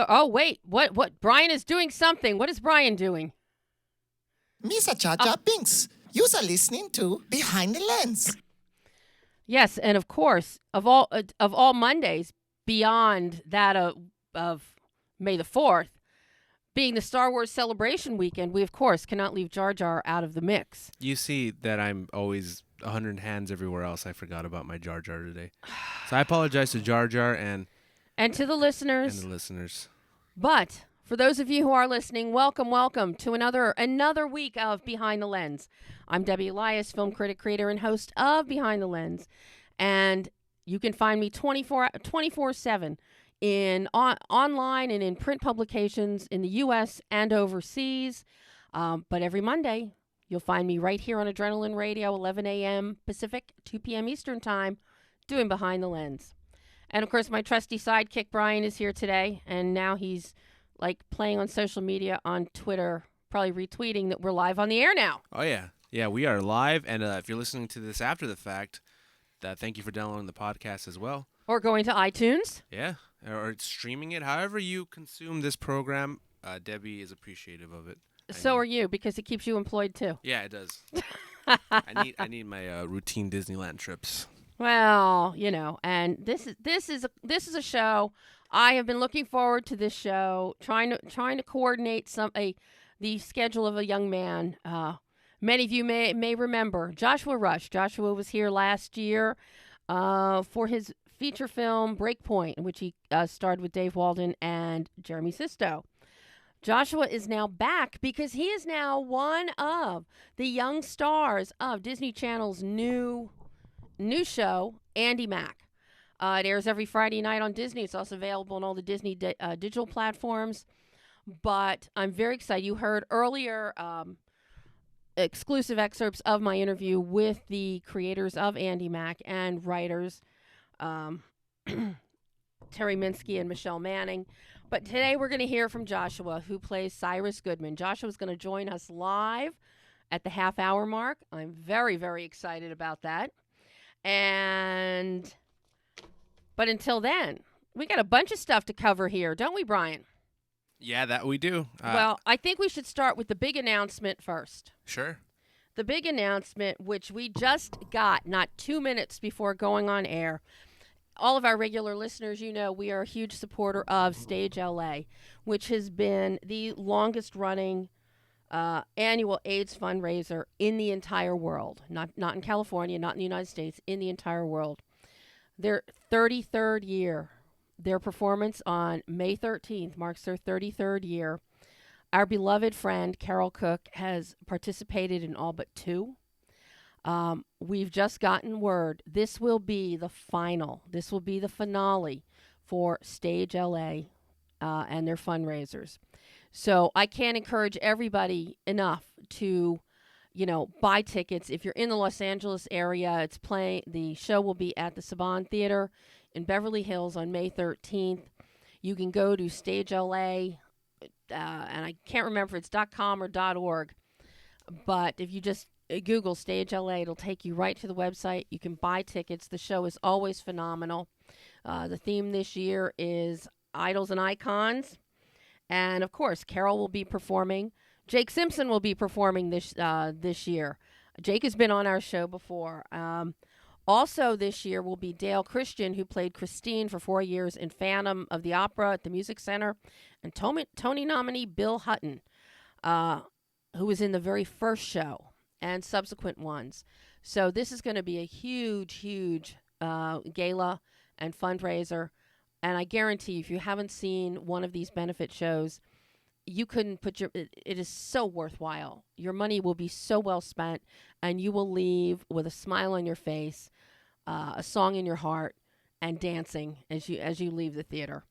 are. Oh, wait. What? Brian is doing something. What is Brian doing? Misa Cha-Cha Pinks. You are listening to Behind the Lens. Yes, and of course, of all Mondays, beyond that of May the 4th, being the Star Wars Celebration weekend, we, of course, cannot leave Jar Jar out of the mix. You see that I'm always 100 hands everywhere else. I forgot about my Jar Jar today. So I apologize to Jar Jar and to the listeners. And the listeners. But for those of you who are listening, welcome to another week of Behind the Lens. I'm Debbie Elias, film critic, creator, and host of Behind the Lens. And you can find me 24/7 online and in print publications in the U.S. and overseas. But every Monday, you'll find me right here on Adrenaline Radio, 11 a.m. Pacific, 2 p.m. Eastern Time, doing Behind the Lens. And, of course, my trusty sidekick, Brian, is here today. And now he's, playing on social media, on Twitter, probably retweeting that we're live on the air now. Oh, yeah. Yeah, we are live. And if you're listening to this after the fact, thank you for downloading the podcast as well. Or going to iTunes. Yeah, or streaming it. However you consume this program, Debbie is appreciative of it. So are you, because it keeps you employed, too. Yeah, it does. I need my routine Disneyland trips. Well, and this is a show. I have been looking forward to this show, trying to coordinate the schedule of a young man. Many of you may remember Joshua Rush. Joshua was here last year for his feature film Breakpoint, in which he starred with Dave Walden and Jeremy Sisto. Joshua is now back because he is now one of the young stars of Disney Channel's new show, ANDI MACK. It airs every Friday night on Disney. It's also available on all the Disney digital platforms. But I'm very excited. You heard earlier exclusive excerpts of my interview with the creators of ANDI MACK and writers Terry Minsky and Michelle Manning. But today we're going to hear from Joshua, who plays Cyrus Goodman. Joshua's going to join us live at the half-hour mark. I'm very, very excited about that. But until then, we got a bunch of stuff to cover here, don't we, Brian? Yeah, that we do. Well, I think we should start with the big announcement first. Sure. The big announcement, which we just got not 2 minutes before going on air. All of our regular listeners, we are a huge supporter of Stage LA, which has been the longest running annual AIDS fundraiser in the entire world. Not in California, not in the United States, in the entire world. Their 33rd year. Their performance on May 13th marks their 33rd year. Our beloved friend Carol Cook has participated in all but 2. We've just gotten word this will be the final. This will be the finale for Stage LA and their fundraisers. So I can't encourage everybody enough to, buy tickets. If you're in the Los Angeles area, the show will be at the Saban Theater in Beverly Hills on May 13th. You can go to Stage LA, and I can't remember if it's .com or .org, but if you just Google Stage LA, it'll take you right to the website. You can buy tickets. The show is always phenomenal. The theme this year is Idols and Icons. And, of course, Carol will be performing. Jake Simpson will be performing this year. Jake has been on our show before. Also this year will be Dale Christian, who played Christine for 4 years in Phantom of the Opera at the Music Center, and Tony nominee Bill Hutton, who was in the very first show and subsequent ones. So this is going to be a huge, huge gala and fundraiser. And I guarantee you, if you haven't seen one of these benefit shows, you couldn't put it is so worthwhile. Your money will be so well spent, and you will leave with a smile on your face, a song in your heart, and dancing as you leave the theater.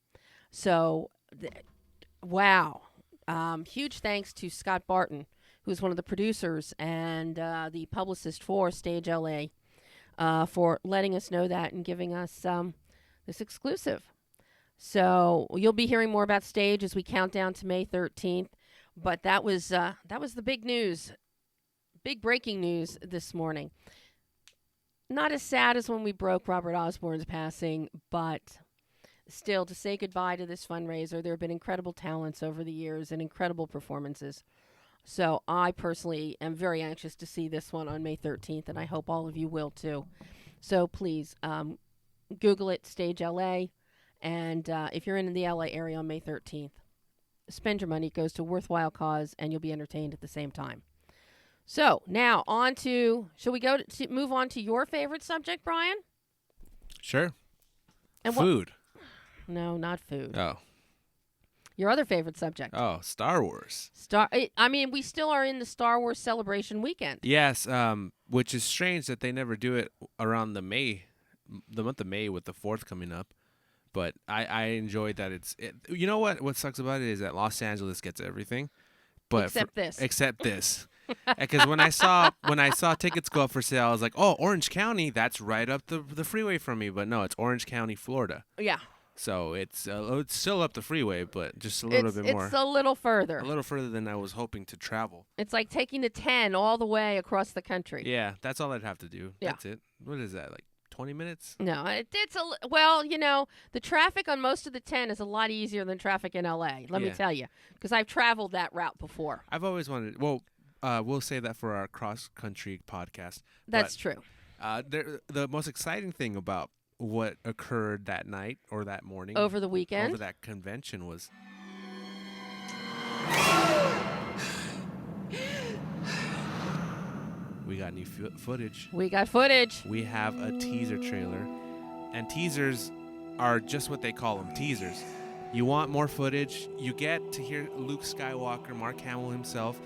So, wow. Huge thanks to Scott Barton, who's one of the producers and the publicist for Stage LA, for letting us know that and giving us this exclusive. So you'll be hearing more about Stage as we count down to May 13th. But that was the big news, big breaking news this morning. Not as sad as when we broke Robert Osborne's passing, but still to say goodbye to this fundraiser. There have been incredible talents over the years and incredible performances. So I personally am very anxious to see this one on May 13th, and I hope all of you will too. So please Google it, Stage LA, and if you're in the LA area on May 13th, spend your money. It goes to a worthwhile cause, and you'll be entertained at the same time. So now on to, shall we go to move on to your favorite subject, Brian? Sure. And food. No, not food. Oh. Your other favorite subject. Oh, Star Wars. We still are in the Star Wars celebration weekend. Yes, which is strange that they never do it around the month of May with the 4th coming up. But I enjoyed that you know what sucks about it is that Los Angeles gets everything. But Except this. Because when I saw tickets go up for sale, I was like, oh, Orange County, that's right up the freeway from me. But no, it's Orange County, Florida. Yeah. So it's still up the freeway, but just a little bit more. It's a little further. A little further than I was hoping to travel. It's like taking the 10 all the way across the country. Yeah, that's all I'd have to do. Yeah. That's it. What is that, like 20 minutes? No, the traffic on most of the 10 is a lot easier than traffic in LA. Let me tell you, because I've traveled that route before. I've always wanted. Well, we'll say that for our cross country podcast. That's true. The most exciting thing about what occurred that night or that morning over the weekend, over that convention was we got new footage. We got footage. We have a teaser trailer, and teasers are just what they call them, teasers. You want more footage, you get to hear Luke Skywalker, Mark Hamill himself,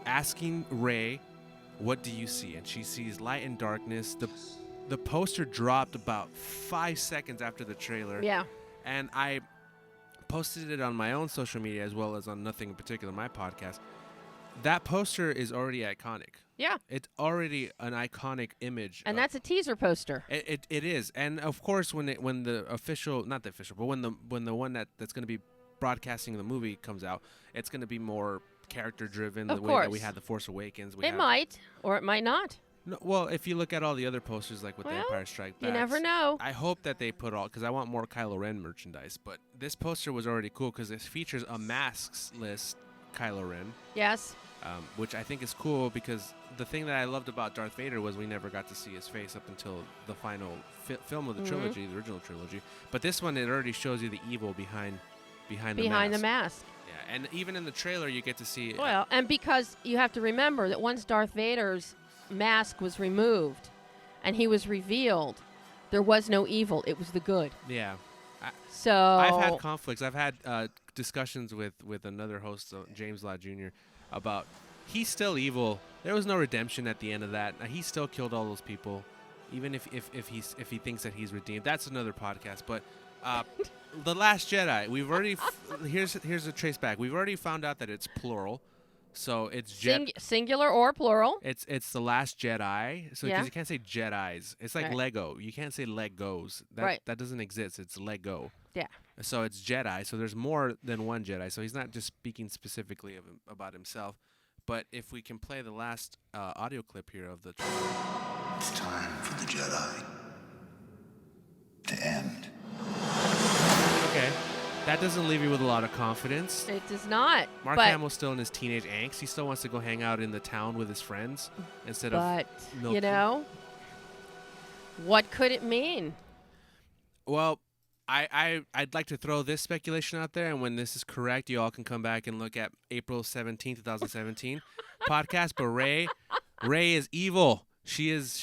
asking Rey, what do you see? And she sees light and darkness. The poster dropped about 5 seconds after the trailer. Yeah. And I posted it on my own social media as well as on Nothing in Particular, my podcast. That poster is already iconic. Yeah. It's already an iconic image. And that's a teaser poster. It is. And of course when the one that's going to be broadcasting the movie comes out, it's going to be more character driven the way that we had The Force Awakens. It might or it might not. No, well, if you look at all the other posters, like with the Empire Strikes Back, you never know. I hope that they put all, because I want more Kylo Ren merchandise. But this poster was already cool because it features a masks-less Kylo Ren. Yes. Which I think is cool because the thing that I loved about Darth Vader was we never got to see his face up until the final film of the trilogy, the original trilogy. But this one, it already shows you the evil behind the mask. Yeah, and even in the trailer, you get to see. Well, and because you have to remember that once Darth Vader's mask was removed and he was revealed, there was no evil. It was the good. Yeah. So I've had conflicts. I've had discussions with another host, James Law Jr., about he's still evil. There was no redemption at the end of that. He still killed all those people, even if he thinks that he's redeemed. That's another podcast. But The Last Jedi, we've already here's a trace back. We've already found out that it's plural. So it's singular or plural. It's The Last Jedi. So because you can't say Jedis. It's like Lego. You can't say Legos. That doesn't exist. It's Lego. Yeah. So it's Jedi. So there's more than one Jedi. So he's not just speaking specifically about himself. But if we can play the last audio clip here of the trailer. It's time for the Jedi to end. Okay. That doesn't leave you with a lot of confidence. It does not. Mark Hamill's still in his teenage angst. He still wants to go hang out in the town with his friends instead of milking. You know, what could it mean? Well, I'd like to throw this speculation out there, and when this is correct, you all can come back and look at April 17, 2017 podcast. But Rey is evil. She is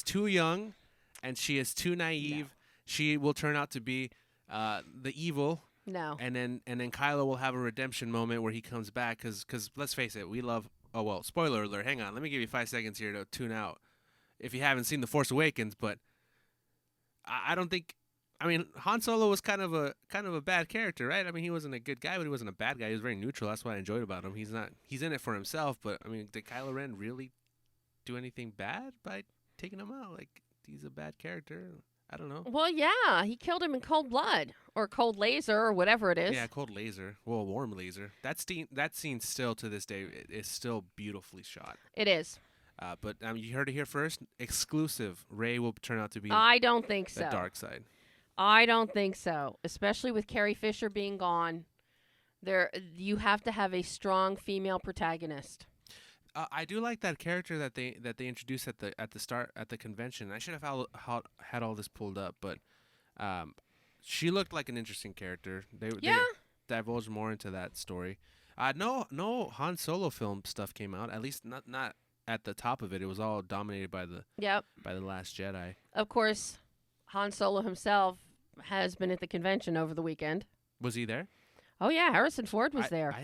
too young, and she is too naive. No. She will turn out to be the evil. No. And then Kylo will have a redemption moment where he comes back because let's face it, we love. Oh well, spoiler alert. Hang on, let me give you 5 seconds here to tune out if you haven't seen The Force Awakens. But I don't think. I mean, Han Solo was kind of a bad character, right? I mean, he wasn't a good guy, but he wasn't a bad guy. He was very neutral. That's what I enjoyed about him. He's in it for himself. But I mean, did Kylo Ren really do anything bad by taking him out? Like, he's a bad character. I don't know. Well, yeah, he killed him in cold blood or cold laser or whatever it is. Yeah, cold laser. Well, warm laser. That scene still to this day is still beautifully shot. It is. But you heard it here first. Exclusive. Rey will turn out to be. I don't think so. The dark side. I don't think so, especially with Carrie Fisher being gone. You have to have a strong female protagonist. I do like that character that they introduced at the start at the convention. I should have had all this pulled up, but she looked like an interesting character. They divulged more into that story. No Han Solo film stuff came out. At least not at the top of it. It was all dominated by the Last Jedi. Of course, Han Solo himself has been at the convention over the weekend. Was he there? Oh yeah, Harrison Ford was there.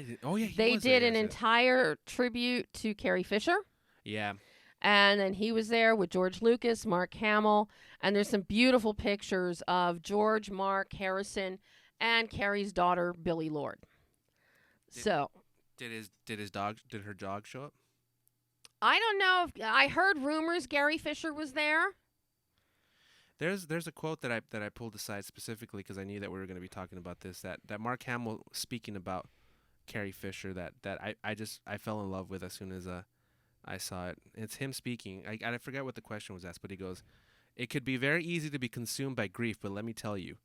They did an entire tribute to Carrie Fisher. Yeah. And then he was there with George Lucas, Mark Hamill, and there's some beautiful pictures of George, Mark, Harrison, and Carrie's daughter, Billie Lourd. Did her dog show up? I don't know. I heard rumors Carrie Fisher was there. There's a quote that I pulled aside specifically because I knew that we were going to be talking about this. That Mark Hamill speaking about Carrie Fisher that I fell in love with as soon as I saw it. It's him speaking. I forget what the question was asked, but he goes, "It could be very easy to be consumed by grief, but let me tell you,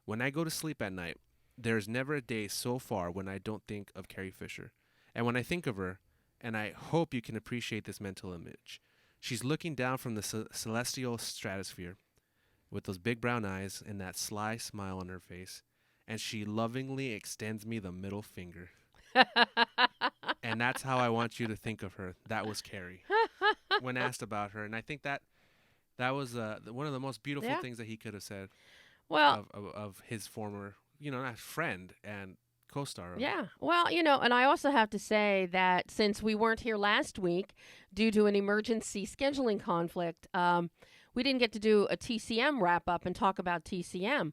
when I go to sleep at night, there's never a day so far when I don't think of Carrie Fisher. And when I think of her, and I hope you can appreciate this mental image, she's looking down from the celestial stratosphere with those big brown eyes and that sly smile on her face, and she lovingly extends me the middle finger. And that's how I want you to think of her. That was Carrie." When asked about her, and I think that was one of the most beautiful things that he could have said. Well, of his former, not friend and co-star. Yeah. Well, and I also have to say that since we weren't here last week due to an emergency scheduling conflict, we didn't get to do a TCM wrap-up and talk about TCM.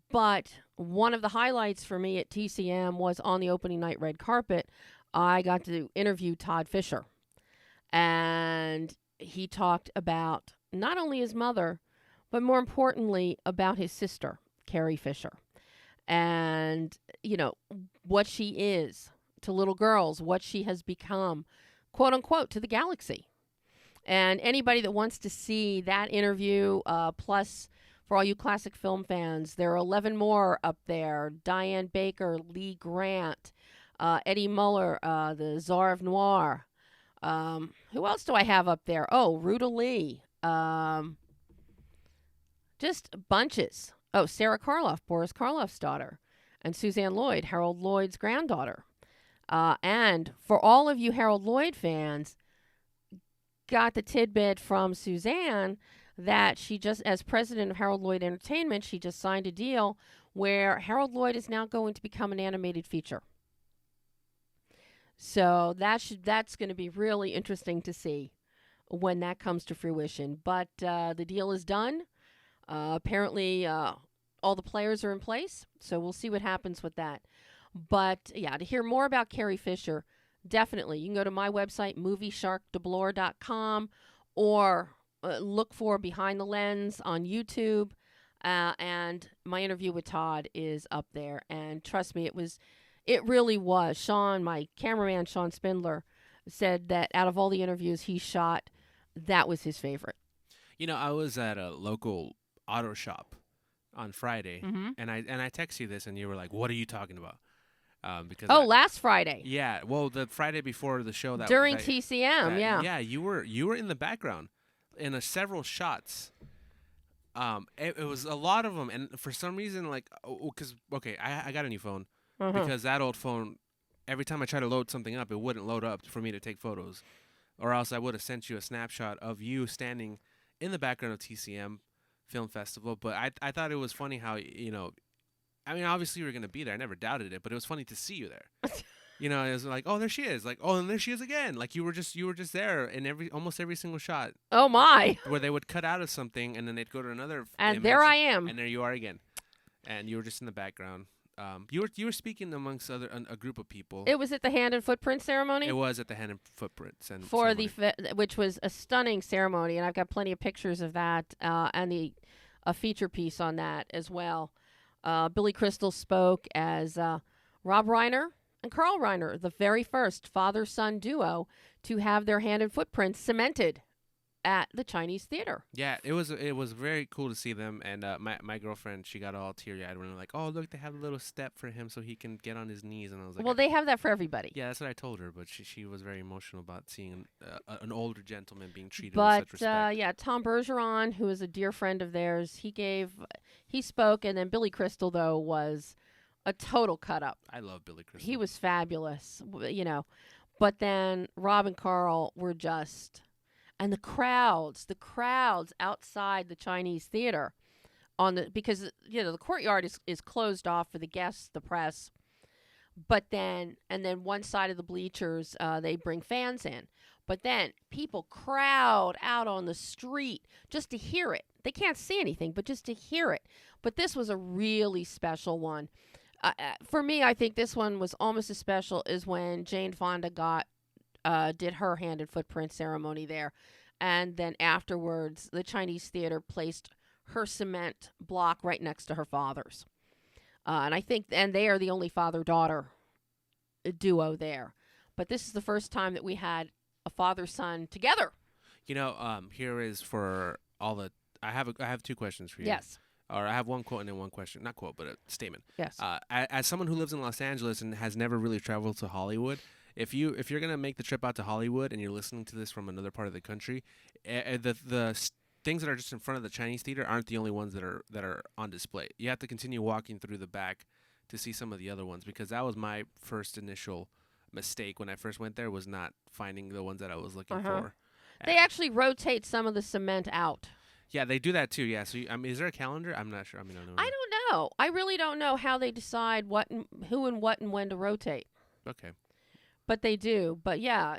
But one of the highlights for me at TCM was on the opening night red carpet. I got to interview Todd Fisher. And he talked about not only his mother, but more importantly, about his sister, Carrie Fisher. And, what she is to little girls, what she has become, quote unquote, to the galaxy. And anybody that wants to see that interview, plus for all you classic film fans, there are 11 more up there. Diane Baker, Lee Grant, Eddie Muller, the Czar of Noir. Who else do I have up there? Oh, Ruta Lee. Just bunches. Oh, Sarah Karloff, Boris Karloff's daughter, and Suzanne Lloyd, Harold Lloyd's granddaughter. And for all of you Harold Lloyd fans, got the tidbit from Suzanne that she just, as president of Harold Lloyd Entertainment, she just signed a deal where Harold Lloyd is now going to become an animated feature. So that's going to be really interesting to see when that comes to fruition. But the deal is done. Apparently, all the players are in place, so we'll see what happens with that. But, yeah, to hear more about Carrie Fisher, definitely, you can go to my website, moviesharkdeblore.com, or look for Behind the Lens on YouTube, and my interview with Todd is up there. And trust me, it really was. Sean, my cameraman, Sean Spindler, said that out of all the interviews he shot, that was his favorite. I was at a local auto shop on Friday, and I text you this, and you were like, "What are you talking about?" Because last Friday. Yeah, well, the Friday before the show during TCM, yeah, you were in the background in several shots. It was a lot of them, and for some reason, I got a new phone because that old phone, every time I try to load something up, it wouldn't load up for me to take photos, or else I would have sent you a snapshot of you standing in the background of TCM Film Festival. But I thought it was funny how, obviously you were going to be there. I never doubted it, but it was funny to see you there. It was like, oh, there she is. Like, oh, and there she is again. Like you were just there in almost every single shot. Oh my! Where they would cut out of something and then they'd go to another. And image, there I am. And there you are again. And you were just in the background. You were speaking amongst a group of people. It was at the Hand and Footprint ceremony. It was at the Hand and Footprints which was a stunning ceremony, and I've got plenty of pictures of that and a feature piece on that as well. Billy Crystal spoke as Rob Reiner and Carl Reiner, the very first father-son duo to have their Hand and Footprints cemented at the Chinese theater. Yeah, it was very cool to see them, and my girlfriend, she got all teary-eyed when like, oh look, they have a little step for him so he can get on his knees, and I was like, Well, they have that for everybody. yeah, that's what I told her, but she was very emotional about seeing an older gentleman being treated But with such respect. yeah, Tom Bergeron, who is a dear friend of theirs, he spoke, and then Billy Crystal though was a total cut up. I love Billy Crystal. He was fabulous, But then Rob and Carl were just, and the crowds outside the Chinese theater because the courtyard is closed off for the guests, the press. But then one side of the bleachers, they bring fans in. But then people crowd out on the street just to hear it. They can't see anything, but just to hear it. But this was a really special one. For me, I think this one was almost as special as when Jane Fonda did her hand and footprint ceremony there. And then afterwards, the Chinese theater placed her cement block right next to her father's. And I think they are the only father-daughter duo there. But this is the first time that we had a father-son together. Here is for all the. I have two questions for you. Yes. Or I have one quote and then one question. Not quote, but a statement. Yes. As someone who lives in Los Angeles and has never really traveled to Hollywood, if you're gonna make the trip out to Hollywood and you're listening to this from another part of the country, the things that are just in front of the Chinese theater aren't the only ones that are on display. You have to continue walking through the back to see some of the other ones, because that was my first initial mistake when I first went there, was not finding the ones that I was looking for. They actually rotate some of the cement out. Yeah, they do that too. Yeah. So, is there a calendar? I'm not sure. I don't know. I don't know. I really don't know how they decide who and what and when to rotate. Okay. But they do. But yeah,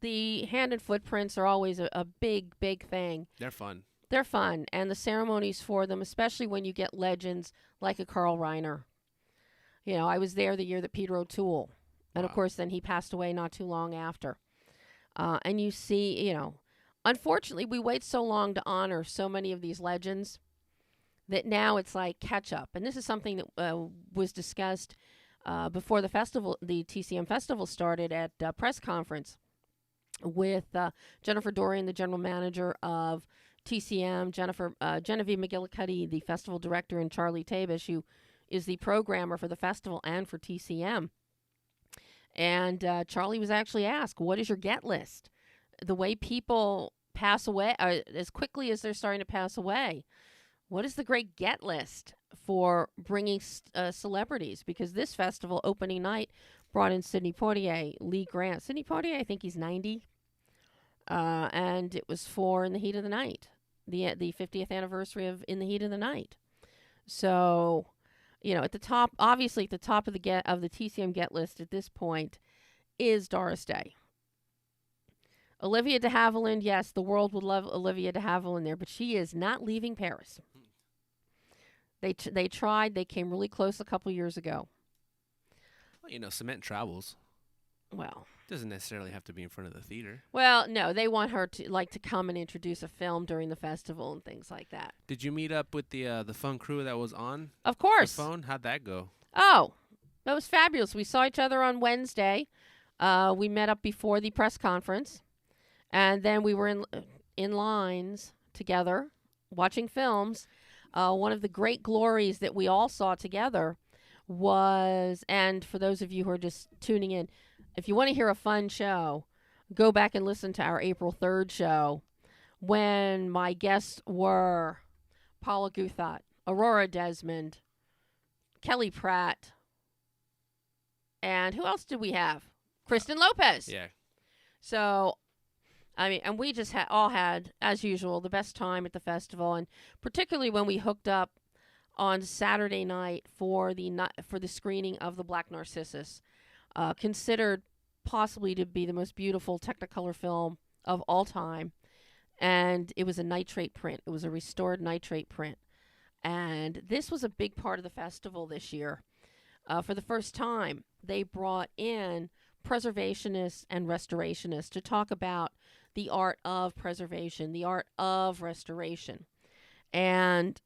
the hand and footprints are always a big, big thing. They're fun. They're fun. And the ceremonies for them, especially when you get legends like a Carl Reiner. I was there the year that Peter O'Toole. And, of course, then he passed away not too long after. And you see, unfortunately, we wait so long to honor so many of these legends that now it's like catch up. And this is something that was discussed before the festival, the TCM festival started at a press conference with Jennifer Dorian, the general manager of TCM, Genevieve McGillicuddy, the festival director, and Charlie Tabish, who is the programmer for the festival and for TCM. And Charlie was actually asked, what is your get list? The way people pass away, as quickly as they're starting to pass away, what is the great get list for bringing celebrities? Because this festival opening night brought in Sidney Poitier, Lee Grant. Sidney Poitier, I think he's 90. And it was for In the Heat of the Night, the 50th anniversary of In the Heat of the Night. So, at the top, obviously at the top of the TCM get list at this point is Doris Day. Olivia de Havilland, yes, the world would love Olivia de Havilland there, but she is not leaving Paris. They tried. They came really close a couple years ago. Well, cement travels. Well, doesn't necessarily have to be in front of the theater. Well, no, they want her to come and introduce a film during the festival and things like that. Did you meet up with the fun crew that was on? Of course. The phone? How'd that go? Oh, that was fabulous. We saw each other on Wednesday. We met up before the press conference, and then we were in lines together watching films. One of the great glories that we all saw together was, and for those of you who are just tuning in, if you want to hear a fun show, go back and listen to our April 3rd show when my guests were Paula Guthat, Aurora Desmond, Kelly Pratt, and who else did we have? Kristen Lopez. Yeah. So, and we just all had, as usual, the best time at the festival, and particularly when we hooked up on Saturday night for the screening of The Black Narcissus, considered possibly to be the most beautiful Technicolor film of all time. And it was a nitrate print. It was a restored nitrate print. And this was a big part of the festival this year. For the first time, they brought in preservationists and restorationists to talk about the art of preservation, the art of restoration. And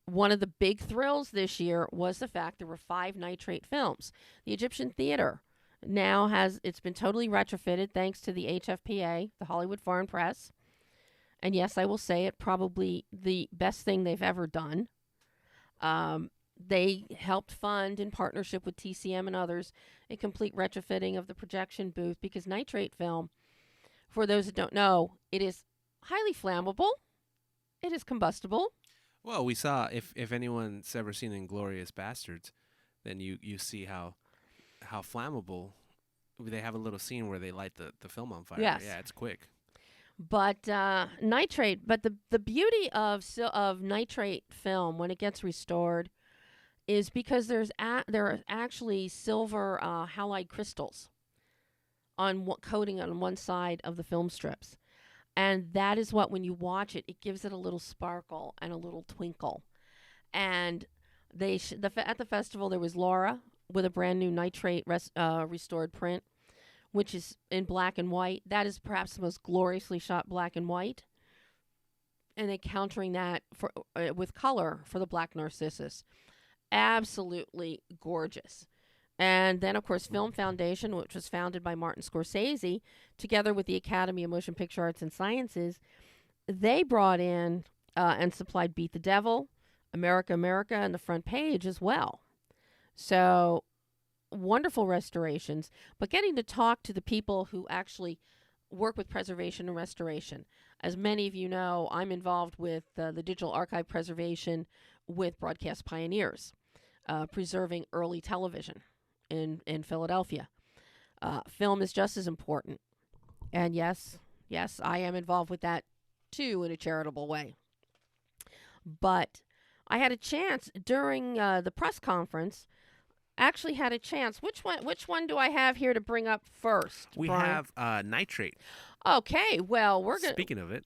one of the big thrills this year was the fact there were 5 nitrate films. The Egyptian Theater now it's been totally retrofitted thanks to the HFPA, the Hollywood Foreign Press. And yes, I will say it, probably the best thing they've ever done. They helped fund, in partnership with TCM and others, a complete retrofitting of the projection booth because nitrate film, for those that don't know, it is highly flammable. It is combustible. Well, we saw if anyone's ever seen Inglorious Bastards, then you see how flammable. They have a little scene where they light the film on fire. Yes. Yeah, it's quick. But nitrate, but the beauty of nitrate film when it gets restored is because there are actually silver halide crystals on coating on one side of the film strips. And that is what, when you watch it, it gives it a little sparkle and a little twinkle. And at the festival, there was Laura with a brand new nitrate restored print, which is in black and white. That is perhaps the most gloriously shot black and white. And then countering that with color for the Black Narcissus. Absolutely gorgeous. And then, of course, Film Foundation, which was founded by Martin Scorsese, together with the Academy of Motion Picture Arts and Sciences, they brought in and supplied Beat the Devil, America, America, and the front page as well. So, wonderful restorations. But getting to talk to the people who actually work with preservation and restoration. As many of you know, I'm involved with the digital archive preservation with Broadcast Pioneers, preserving early television in Philadelphia. Film is just as important. And yes, I am involved with that too in a charitable way. But I had a chance during the press conference, actually had a chance. Which one do I have here to bring up first? We Brian? have nitrate. Okay, well,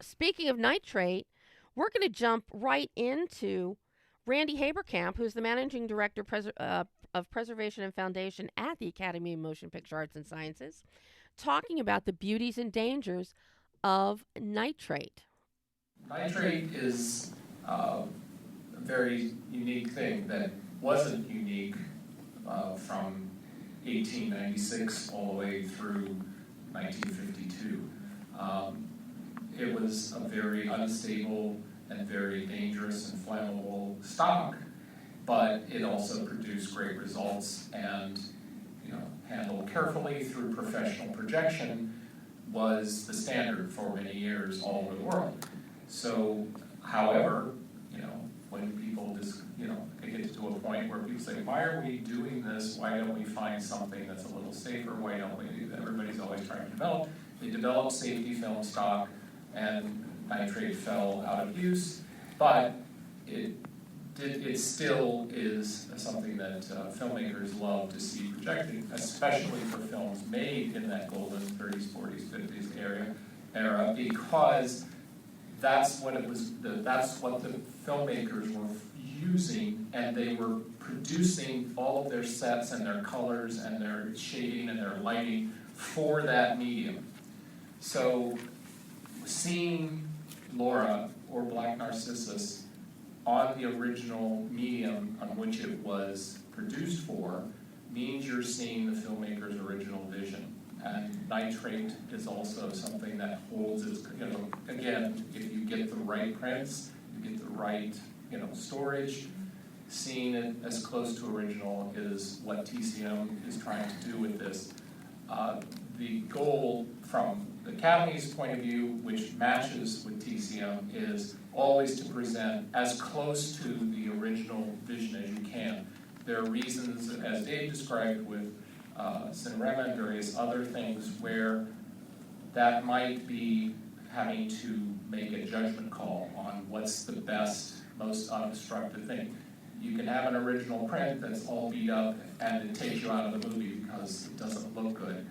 Speaking of nitrate, we're going to jump right into Randy Haberkamp, who's the managing director of Preservation and Foundation at the Academy of Motion Picture Arts and Sciences, talking about the beauties and dangers of nitrate. Nitrate is a very unique thing that wasn't unique from 1896 all the way through 1952. It was a very unstable and very dangerous and flammable stock, but it also produced great results, and handled carefully through professional projection was the standard for many years all over the world. So, however, when people just get to a point where people say, why are we doing this? Why don't we find something that's a little safer? Why don't we? Everybody's always trying to develop. They developed safety film stock, and nitrate fell out of use, but it still is something that filmmakers love to see projected, especially for films made in that golden 30s, 40s, 50s era, because that's what the filmmakers were using, and they were producing all of their sets and their colors and their shading and their lighting for that medium. So seeing Laura or Black Narcissus on the original medium on which it was produced for means you're seeing the filmmaker's original vision. And nitrate is also something that holds its, again, if you get the right prints, you get the right, storage, seeing it as close to original is what TCM is trying to do with this. The goal from the Academy's point of view, which matches with TCM, is always to present as close to the original vision as you can. There are reasons, as Dave described with Cinerama and various other things, where that might be having to make a judgment call on what's the best, most unobstructed thing. You can have an original print that's all beat up and it takes you out of the movie because it doesn't look good.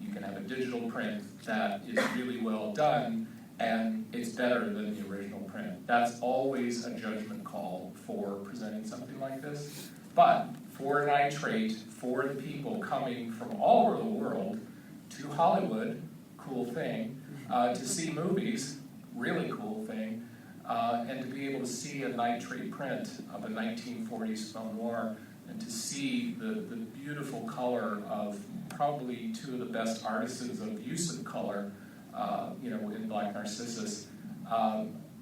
You can have a digital print that is really well done and it's better than the original print. That's always a judgment call for presenting something like this. But for nitrate, for the people coming from all over the world to Hollywood, cool thing, to see movies, really cool thing, and to be able to see a nitrate print of a 1940s film noir, and to see the beautiful color of probably two of the best artisans of use of color, in Black Narcissus,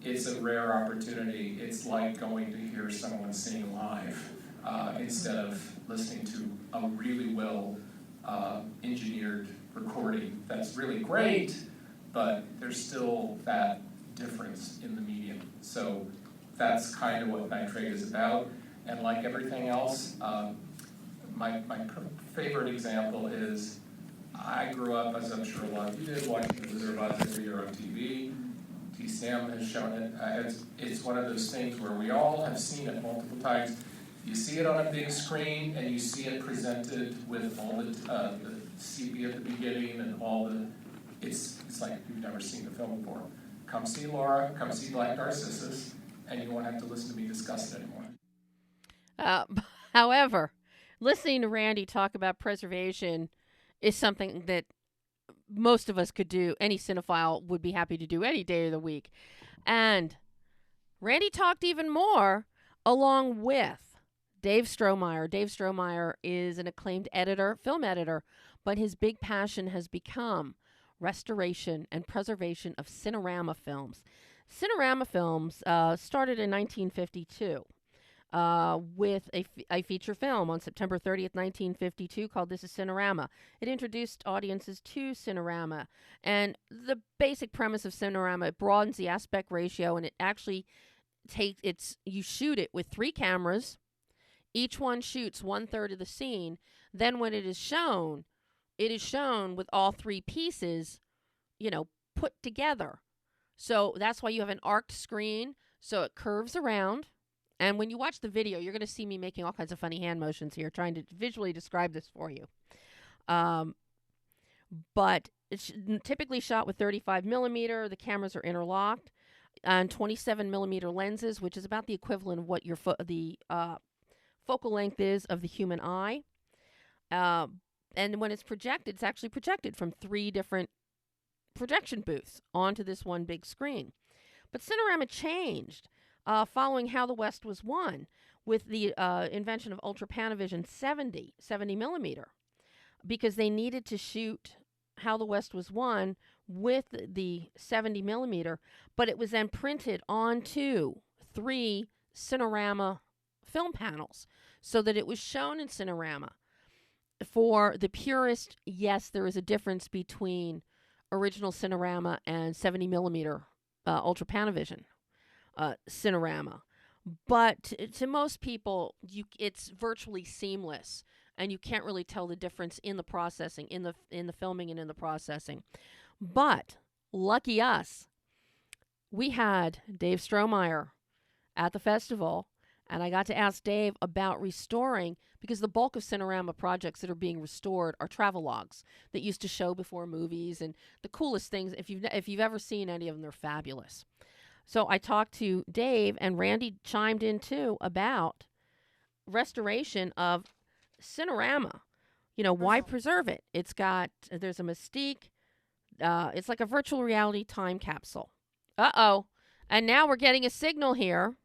it's a rare opportunity. It's like going to hear someone sing live instead of listening to a really well engineered recording that's really great, but there's still that difference in the medium. So that's kind of what Nitrate is about. And like everything else, my favorite example is I grew up, as I'm sure a lot of you did, watching The Wizard of Oz every year on TV. Sam has shown it. It's one of those things where we all have seen it multiple times. You see it on a big screen, and you see it presented with all the sepia at the beginning and all the. It's like you've never seen the film before. Come see Laura. Come see Black Narcissus, and you won't have to listen to me discuss it anymore. However, listening to Randy talk about preservation is something that most of us could do. Any cinephile would be happy to do any day of the week. And Randy talked even more along with Dave Strohmeyer. Dave Strohmeyer is an acclaimed editor, film editor, but his big passion has become restoration and preservation of Cinerama films. Cinerama films started in 1952. With a feature film on September 30th, 1952 called This is Cinerama. It introduced audiences to Cinerama. And the basic premise of Cinerama, it broadens the aspect ratio, and it actually you shoot it with 3 cameras. Each one shoots 1/3 of the scene. Then when it is shown with all 3 pieces, put together. So that's why you have an arced screen, so it curves around. And when you watch the video, you're going to see me making all kinds of funny hand motions here, trying to visually describe this for you. But it's typically shot with 35 millimeter. The cameras are interlocked, and 27 millimeter lenses, which is about the equivalent of what the focal length is of the human eye. And when it's projected, it's actually projected from 3 different projection booths onto this one big screen. But Cinerama changed. Following How the West Was Won, with the invention of Ultra Panavision 70 millimeter, because they needed to shoot How the West Was Won with the 70 millimeter, but it was then printed onto 3 Cinerama film panels so that it was shown in Cinerama. For the purist, yes, there is a difference between original Cinerama and 70 millimeter Ultra Panavision Cinerama, but to most people, it's virtually seamless, and you can't really tell the difference in the processing, in the filming and in the processing. But lucky us, we had Dave Strohmeyer at the festival, and I got to ask Dave about restoring, because the bulk of Cinerama projects that are being restored are travelogues that used to show before movies, and the coolest things. If you've ever seen any of them, they're fabulous. So I talked to Dave, and Randy chimed in too about restoration of Cinerama. Why preserve it? There's a mystique. It's like a virtual reality time capsule. Uh-oh. And now we're getting a signal here.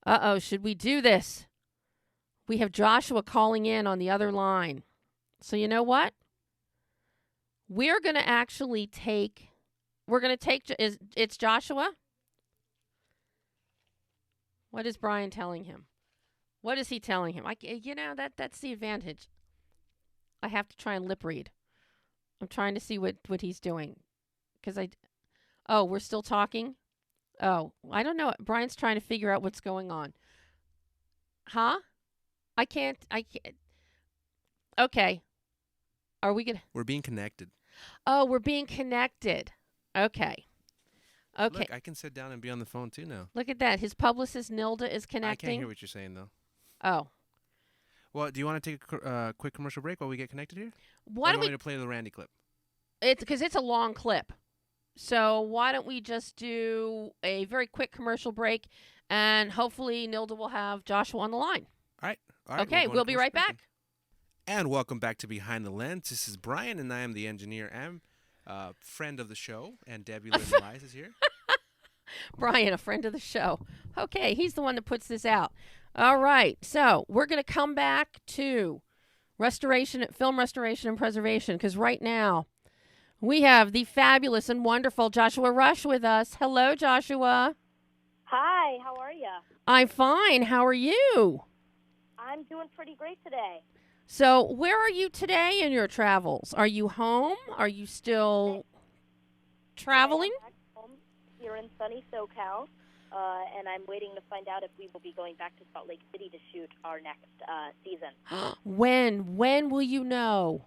Uh-oh, should we do this? We have Joshua calling in on the other line. So you know what? We're going to actually take... it's Joshua? What is Brian telling him? What is he telling him? That's the advantage. I have to try and lip read. I'm trying to see what he's doing. We're still talking? Oh, I don't know. Brian's trying to figure out what's going on. Huh? I can't. Okay. Are we going to... We're being connected. Oh, we're being connected. Okay. Look, I can sit down and be on the phone too now. Look at that. His publicist, Nilda, is connecting. I can't hear what you're saying, though. Oh. Well, do you want to take a quick commercial break while we get connected here? Why don't we... want me to play the Randy clip? Because it's a long clip. So why don't we just do a very quick commercial break, and hopefully Nilda will have Joshua on the line. All right. Okay, we'll be right back. And welcome back to Behind the Lens. This is Brian, and I am the engineer. I'm a friend of the show, and Debbie Lynn Elias is here. Brian, a friend of the show. Okay, he's the one that puts this out. All right, so we're going to come back to film restoration and preservation, because right now We have the fabulous and wonderful Joshua Rush with us. Hello, Joshua. Hi, how are you? I'm fine. How are you? I'm doing pretty great today. So, where are you today in your travels? Are you home? Are you still traveling? I'm back home here in sunny SoCal, and I'm waiting to find out if we will be going back to Salt Lake City to shoot our next season. When will you know?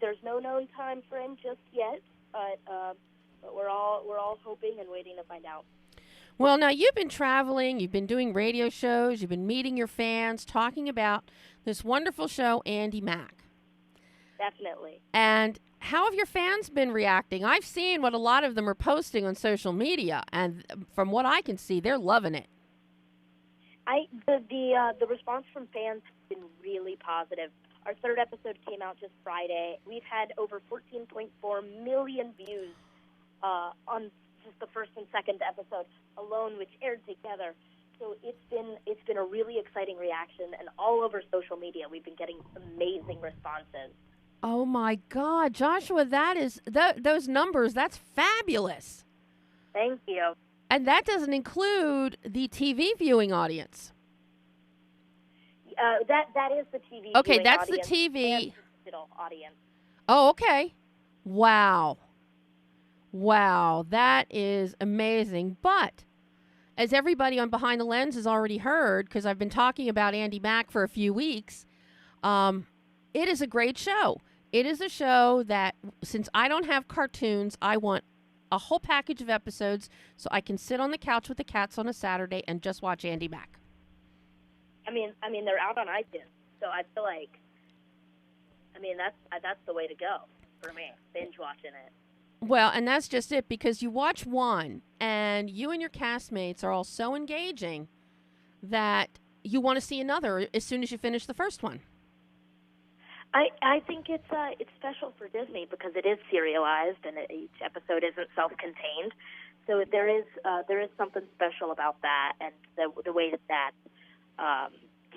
There's no known time frame just yet, but we're all hoping and waiting to find out. Well, now you've been traveling, you've been doing radio shows, you've been meeting your fans, talking about this wonderful show, Andy Mack. Definitely. And how have your fans been reacting? I've seen what a lot of them are posting on social media, and from what I can see, they're loving it. The response from fans has been really positive. Our third episode came out just Friday. We've had over 14.4 million views on just the first and second episode alone, which aired together. So it's been a really exciting reaction, and all over social media we've been getting amazing responses. Oh my God, Joshua, that is those numbers. That's fabulous. Thank you. And that doesn't include the TV viewing audience. That is the TV. Okay, viewing that's audience the TV. and digital audience. Oh, okay. Wow, that is amazing. But as everybody on Behind the Lens has already heard, because I've been talking about Andy Mack for a few weeks, it is a great show. It is a show that, since I don't have cartoons, I want a whole package of episodes so I can sit on the couch with the cats on a Saturday and just watch Andy Mack. I mean, they're out on iTunes, so I feel like, that's the way to go for me, binge watching it. Well, and that's just it, because you watch one, and you and your castmates are all so engaging that you want to see another as soon as you finish the first one. I think it's special for Disney because it is serialized and each episode isn't self-contained, so there is something special about that, and the way that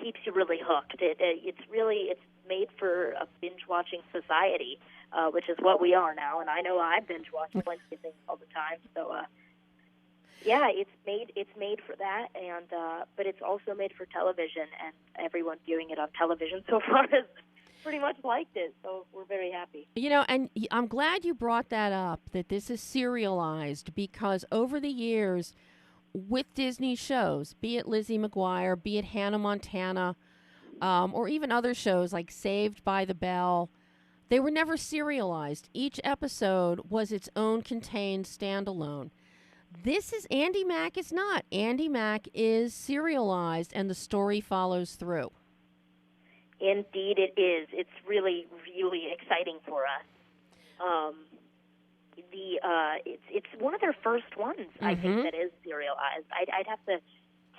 keeps you really hooked. It's made for a binge-watching society, which is what we are now. And I know I binge-watch plenty of things all the time. So, it's made for that, and but it's also made for television, and everyone viewing it on television so far has pretty much liked it. So we're very happy. You know, and I'm glad you brought that up, that this is serialized, because over the years, with Disney shows, be it Lizzie McGuire, be it Hannah Montana, or even other shows like Saved by the Bell, they were never serialized. Each episode was its own contained standalone. This is Andy Mack is not. Andy Mack is serialized, and the story follows through. Indeed it is. It's really, really exciting for us. It's one of their first ones, I think, that is serialized. I'd have to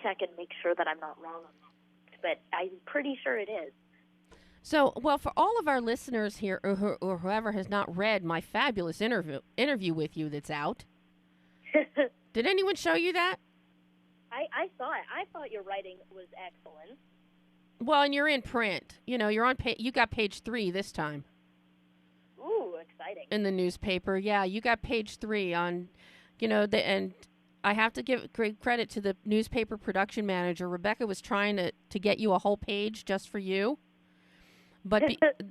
check and make sure that I'm not wrong on that, but I'm pretty sure it is. So, well, for all of our listeners here, or whoever has not read my fabulous interview with you that's out, did anyone show you that? I saw it. I thought your writing was excellent. Well, and you're in print. You know, you're on. You got page 3 this time. Ooh, exciting! In the newspaper, yeah, you got page 3 on. You know, and I have to give great credit to the newspaper production manager. Rebecca was trying to get you a whole page just for you. But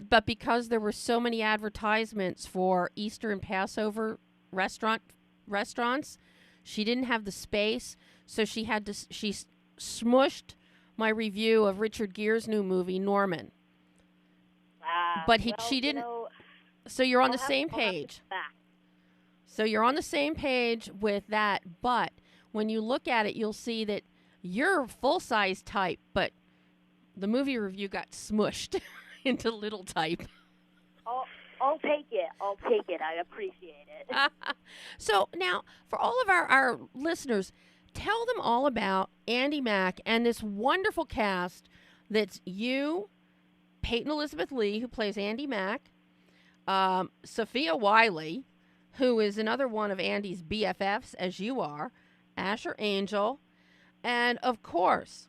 but because there were so many advertisements for Easter and Passover restaurants, she didn't have the space, so she smushed my review of Richard Gere's new movie Norman. Wow. But she didn't. So you're on the same page. So you're on the same page with that. But when you look at it, you'll see that you're full-size type, but the movie review got smushed into little type. I'll take it. I appreciate it. So now, for all of our listeners, tell them all about Andy Mack and this wonderful cast that's you, Peyton Elizabeth Lee, who plays Andy Mack, Sophia Wiley, who is another one of Andy's BFFs, as you are, Asher Angel, and, of course,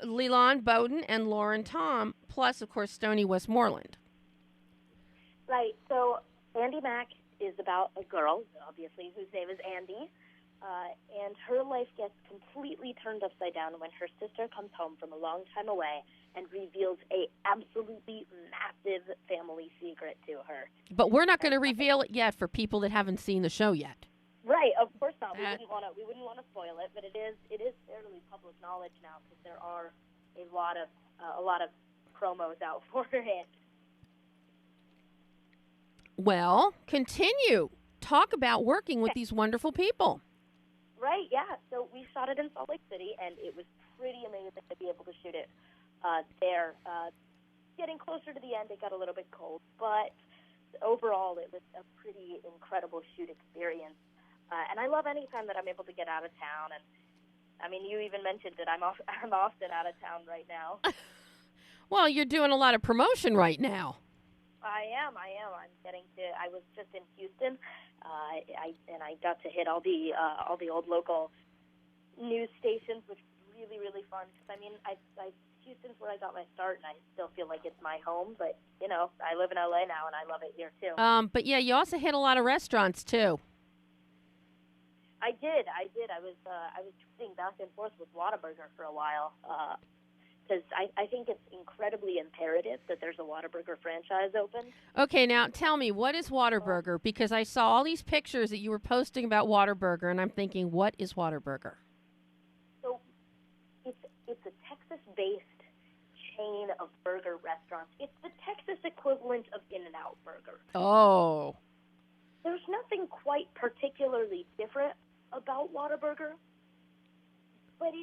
Leland Bowden and Lauren Tom, plus, of course, Stoney Westmoreland. So Andy Mack is about a girl, obviously, whose name is Andy, and her life gets completely turned upside down when her sister comes home from a long time away and reveals a absolutely massive family secret to her. But we're not going to reveal it yet for people that haven't seen the show yet. Right, of course not. We wouldn't want to spoil it, but it is fairly public knowledge now because there are a lot of promos out for it. Well, continue. Talk about working with these wonderful people. Right, yeah. So we shot it in Salt Lake City, and it was pretty amazing to be able to shoot it there. Getting closer to the end, it got a little bit cold, but overall, it was a pretty incredible shoot experience. And I love any time that I'm able to get out of town. And I mean, you even mentioned it. I'm often out of town right now. Well, you're doing a lot of promotion right now. I am. I was just in Houston, I got to hit all the old local news stations, which was really, really fun. Because I mean, Houston's where I got my start, and I still feel like it's my home. But you know, I live in LA now, and I love it here too. But yeah, you also hit a lot of restaurants too. I did. I was tweeting back and forth with Whataburger for a while. Because I think it's incredibly imperative that there's a Whataburger franchise open. Okay, now tell me, what is Whataburger? Because I saw all these pictures that you were posting about Whataburger, and I'm thinking, what is Whataburger? So it's a Texas-based chain of burger restaurants. It's the Texas equivalent of In-N-Out Burger. Oh. There's nothing quite particularly different about Whataburger, but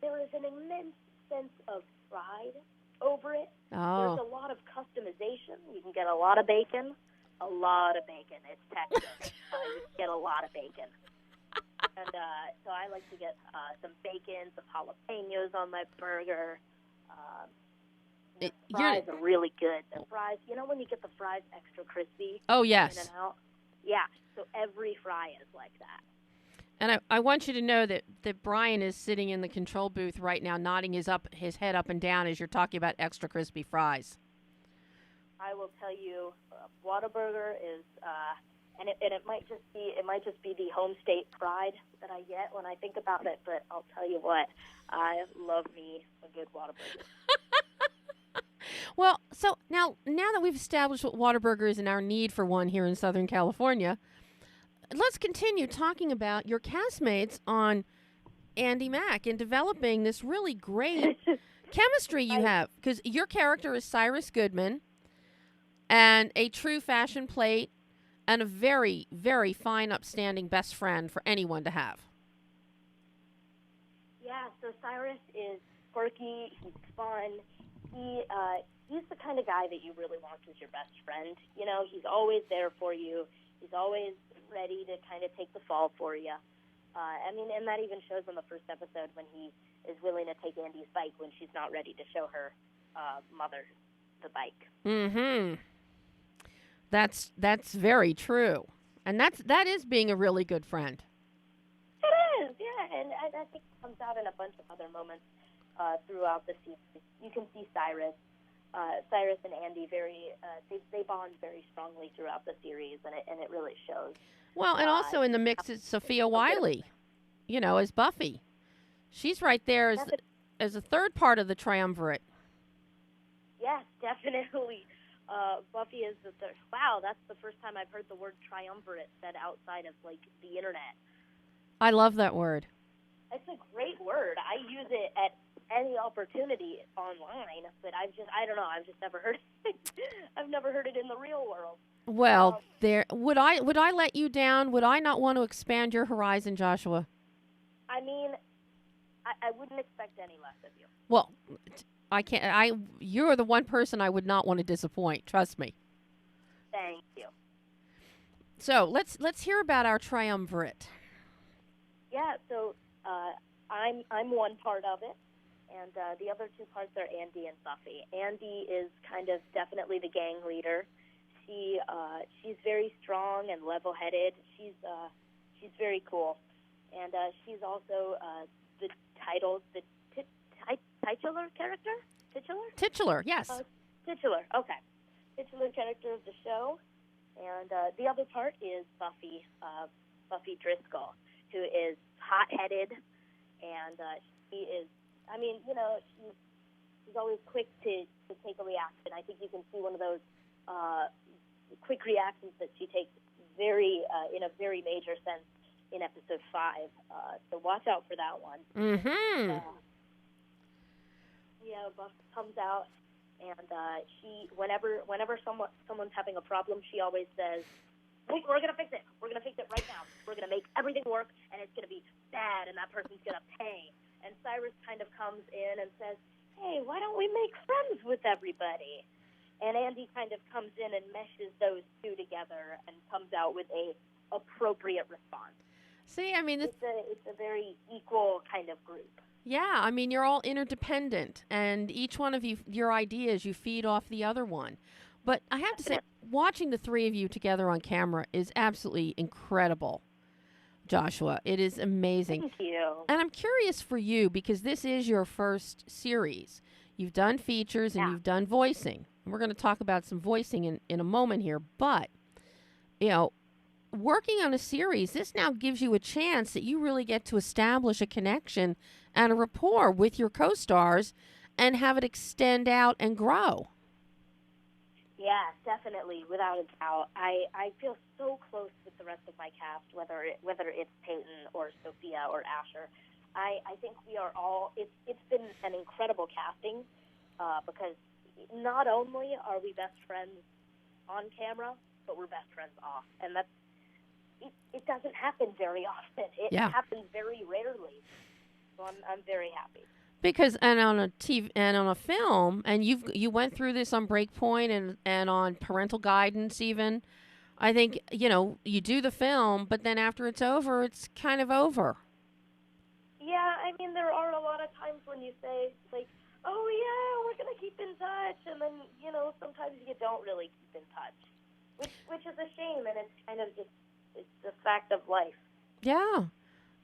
there is an immense sense of pride over it. Oh. There's a lot of customization. You can get a lot of bacon. It's Texas. You can get a lot of bacon. And so I like to get some bacon, some jalapenos on my burger. The fries are really good. The fries, you know when you get the fries extra crispy? Oh, yes. In and out? Yeah, so every fry is like that. And I want you to know that Brian is sitting in the control booth right now, nodding his head up and down as you're talking about extra crispy fries. I will tell you, Whataburger is, and it might just be the home state pride that I get when I think about it. But I'll tell you what, I love me a good Whataburger. Well, so now that we've established what Whataburger is and our need for one here in Southern California, let's continue talking about your castmates on Andy Mack and developing this really great chemistry you have. Because your character is Cyrus Goodman, and a true fashion plate, and a very, very fine, upstanding best friend for anyone to have. Yeah, so Cyrus is quirky, he's fun, he's the kind of guy that you really want as your best friend. You know, he's always there for you. He's always ready to kind of take the fall for you. I mean, and that even shows in the first episode when he is willing to take Andy's bike when she's not ready to show her mother the bike. Mm-hmm. That's very true. And that is being a really good friend. It is, yeah. And I think it comes out in a bunch of other moments throughout the series. You can see Cyrus and Andy they bond very strongly throughout the series, and it really shows. Well, and also in the mix is Sophia Wiley, as Buffy. She's right there as a third part of the triumvirate. Yes, definitely. Buffy is the third. Wow, that's the first time I've heard the word triumvirate said outside of, the internet. I love that word. It's a great word. I use it at any opportunity online, but I've just never heard it. I've never heard it in the real world. Well, would I let you down? Would I not want to expand your horizon, Joshua? I mean, I wouldn't expect any less of you. Well, I can't. You're the one person I would not want to disappoint. Trust me. Thank you. So let's hear about our triumvirate. Yeah. So I'm one part of it, and the other two parts are Andy and Buffy. Andy is kind of definitely the gang leader. She's very strong and level-headed. She's very cool, and she's also the titular character? Titular, yes. Titular, okay. Titular character of the show. And the other part is Buffy Driscoll, who is hot-headed, and she is, I mean, you know, she's always quick to take a reaction. I think you can see one of those quick reactions that she takes in a very major sense in episode 5. So watch out for that one. Mm-hmm. Buff comes out, and she, whenever someone's having a problem, she always says, "We're gonna fix it. We're gonna fix it right now. We're gonna make everything work, and it's gonna be bad, and that person's gonna pay." And Cyrus kind of comes in and says, "Hey, why don't we make friends with everybody?" And Andy kind of comes in and meshes those two together and comes out with a appropriate response. See, I mean, it's a very equal kind of group. Yeah, I mean, you're all interdependent, and each one of you, your ideas, you feed off the other one. But I have to say, watching the three of you together on camera is absolutely incredible, Joshua. It is amazing. Thank you. And I'm curious for you, because this is your first series. You've done features and you've done voicing. And we're going to talk about some voicing in a moment here. But, you know, working on a series, this now gives you a chance that you really get to establish a connection and a rapport with your co-stars and have it extend out and grow. Yeah, definitely, without a doubt. I feel so close with the rest of my cast, whether it's Peyton or Sophia or Asher. I think we are all, it's been an incredible casting because not only are we best friends on camera, but we're best friends off. And that's, it doesn't happen very often. It happens very rarely. So I'm very happy. Because and on a TV and on a film, and you went through this on Breakpoint and on Parental Guidance even. I think, you know, you do the film, but then after it's over, it's kind of over. Yeah, I mean, there are a lot of times when you say, like, oh, yeah, we're going to keep in touch, and then, you know, sometimes you don't really keep in touch, which is a shame, and it's kind of just, it's the fact of life. Yeah.